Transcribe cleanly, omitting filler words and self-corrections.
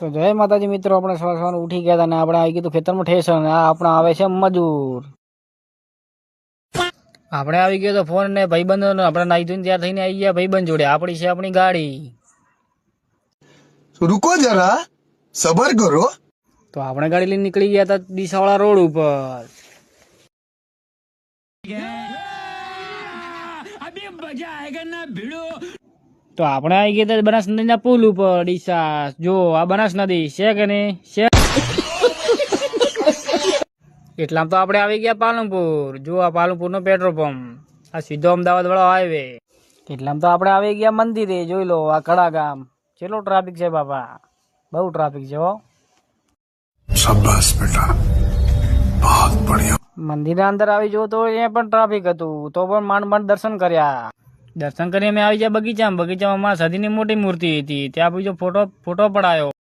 તો જય માતાજી મિત્રો, આપણે સવાર સવાર ઉઠી ગયા હતા ને આપણે આવી ગયું ખેતરમાં ઠેસણ. આ આપણે આવે છે મજૂર. આપણે આવી ગયો તો ફોન ને ભાઈબંધો આપણે નાઈ ધોઈને તૈયાર થઈને આવી ગયા ભાઈબંધ જોડે. આપણી છે આપણી ગાડી. रुको जरा सबर करो. તો આપણે ગાડી લઈને નીકળી ગયા હતા ડીસાવાળા રોડ ઉપર. તો આપણે આવી ગયા હતા બનાસ નદીના પુલ ઉપર ડીસા. જો આ બનાસ નદી છે કે નહીં છે. એટલામાં તો આપણે આવી ગયા પાલનપુર. જો આ પાલનપુર નો પેટ્રોલ પંપ, આ સીધો અમદાવાદ વાળો હાઈવે. એટલામાં તો આપણે આવી ગયા મંદિરે. જોઈ લો આ કડા ગામ. કેટલો ટ્રાફિક છે બાપા, બહુ ટ્રાફિક છે હો. शाबाश बेटा, बहुत बढ़िया. મંદિરના અંદર આવી જો તો અહીંયા પણ ટ્રાફિક હતું, તો પણ માંડ માંડ દર્શન કર્યા. દર્શન કરી અમે આવી ગયા બગીચામાં. બગીચામાં માં સદીની મોટી મૂર્તિ હતી, ત્યાં બીજો ફોટો પડાયો.